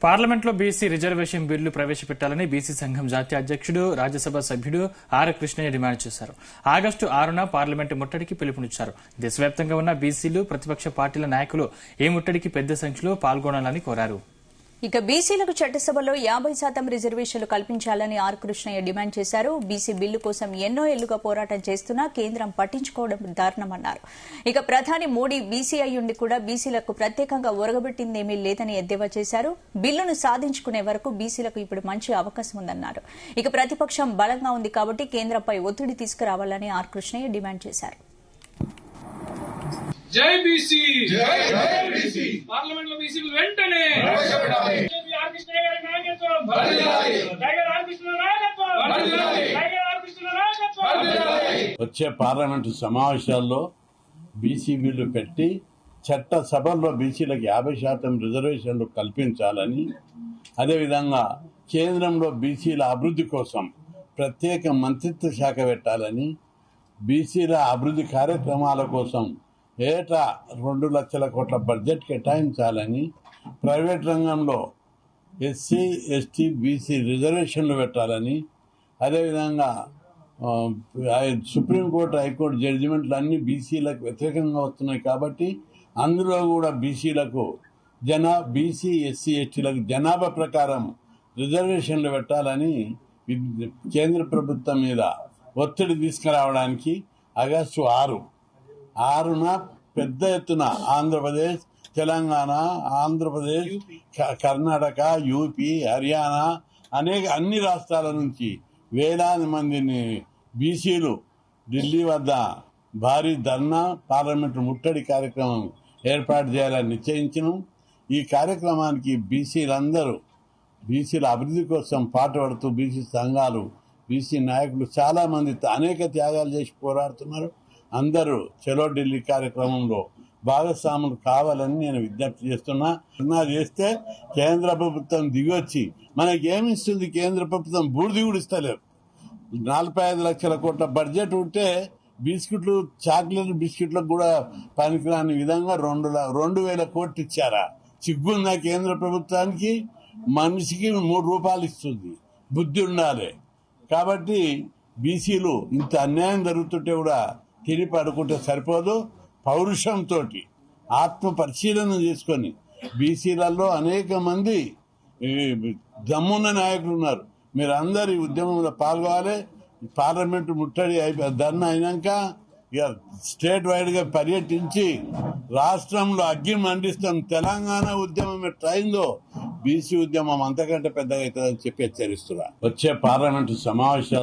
పార్లమెంట్లో BC reservation bill ప్రవేశపెట్టాలని BC సంఘం జాతీయ అధ్యక్షుడు రాజ్యసభ సభ్యుడు ఆర్ కృష్ణయ్య డిమాండ్ చేశారు. ఆగస్టు 6న పార్లమెంటు ముట్టడికి పిలుపునిచ్చారు. దేశవ్యాప్తంగా ఉన్న బీసీలు, ప్రతిపక్ష పార్టీల నాయకులు ఈ ముట్టడికి పెద్ద సంఖ్యలో పాల్గొనాలని కోరారు. ఇక బీసీలకు చట్టసభలో 50% రిజర్వేషన్లు కల్పించాలని ఆర్ కృష్ణయ్య డిమాండ్ చేశారు. బీసీ బిల్లు కోసం ఎన్నో ఏళ్లుగా పోరాటం చేస్తున్నా కేంద్రం పట్టించుకోవడం దారుణమన్నారు. ఇక ప్రధాని మోడీ బీసీ అయ్యుండి కూడా బీసీలకు ప్రత్యేకంగా ఒరగబెట్టిందేమీ లేదని ఎద్దేవా చేశారు. బిల్లును సాధించుకునే వరకు బీసీలకు ఇప్పుడు మంచి అవకాశం ఉందన్నారు. ఇక ప్రతిపక్షం బలంగా ఉంది కాబట్టి కేంద్రంపై ఒత్తిడి తీసుకురావాలని ఆర్ కృష్ణయ్య డిమాండ్ చేశారు. జై బీసీ, పార్లమెంట్ లో బీసీ వెంటనే వచ్చే పార్లమెంటు సమావేశాల్లో బీసీ బిల్లు పెట్టి చట్టసభల్లో బీసీలకు 50% రిజర్వేషన్లు కల్పించాలని, అదేవిధంగా కేంద్రంలో బీసీల అభివృద్ధి కోసం ప్రత్యేక మంత్రిత్వ శాఖ పెట్టాలని, బీసీల అభివృద్ధి కార్యక్రమాల కోసం ఏటా 2 లక్షల కోట్ల బడ్జెట్ కేటాయించాలని, ప్రైవేట్ రంగంలో ఎస్సీ, ఎస్టీ, బీసీ రిజర్వేషన్లు పెట్టాలని, అదేవిధంగా సుప్రీంకోర్టు, హైకోర్టు జడ్జిమెంట్లు అన్నీ బీసీలకు వ్యతిరేకంగా వస్తున్నాయి కాబట్టి అందులో కూడా బీసీలకు బీసీ, ఎస్సీ, ఎస్టీలకు జనాభా ప్రకారం రిజర్వేషన్లు పెట్టాలని కేంద్ర ప్రభుత్వం మీద ఒత్తిడి తీసుకురావడానికి ఆగస్టు 6న పెద్ద ఎత్తున ఆంధ్రప్రదేశ్, తెలంగాణ, ఆంధ్రప్రదేశ్, కర్ణాటక, యూపీ, హర్యానా అన్ని రాష్ట్రాల నుంచి వేలాది మందిని బీసీలు ఢిల్లీ వద్ద భారీ ధర్నా, పార్లమెంటు ముట్టడి కార్యక్రమం ఏర్పాటు చేయాలని నిశ్చయించను. ఈ కార్యక్రమానికి బీసీలందరూ బీసీల అభివృద్ధి కోసం పాటుపడుతూ బీసీ సంఘాలు, బీసీ నాయకులు చాలా మంది అనేక త్యాగాలు చేసి పోరాడుతున్నారు. అందరూ చలో ఢిల్లీ కార్యక్రమంలో భాగస్వాములు కావాలని నేను విజ్ఞప్తి చేస్తున్నా. చేస్తే కేంద్ర ప్రభుత్వం దిగొచ్చి మనకేమిస్తుంది? కేంద్ర ప్రభుత్వం బూడిది కూడా ఇస్తలేదు. 45 లక్షల కోట్ల బడ్జెట్ ఉంటే బిస్కెట్లు, చాక్లెట్ బిస్కెట్లకు కూడా పనికిరాని విధంగా 2,000 కోట్లు ఇచ్చారా? సిగ్గుందా కేంద్ర ప్రభుత్వానికి? మనిషికి 3 రూపాయలు ఇస్తుంది. బుద్ధి ఉండాలి. కాబట్టి బీసీలు ఇంత అన్యాయం జరుగుతుంటే కూడా తిరిగి పడుకుంటే సరిపోదు. పౌరుషంతో ఆత్మ పరిశీలన చేసుకొని బీసీలలో అనేక మంది దమ్మున్న నాయకులు ఉన్నారు. మీరు అందరు ఈ ఉద్యమంలో పాల్గొవాలి. పార్లమెంటు ముట్టడి ధర్నా అయినాక ఇక స్టేట్ వైడ్గా పర్యటించి రాష్ట్రంలో అగ్గి మండిస్తాం. తెలంగాణ ఉద్యమం ఎట్లయిందో బీసీ ఉద్యమం అంతకంటే పెద్దగా అవుతుందని చెప్పి హెచ్చరిస్తున్నా. వచ్చే పార్లమెంటు సమావేశాలు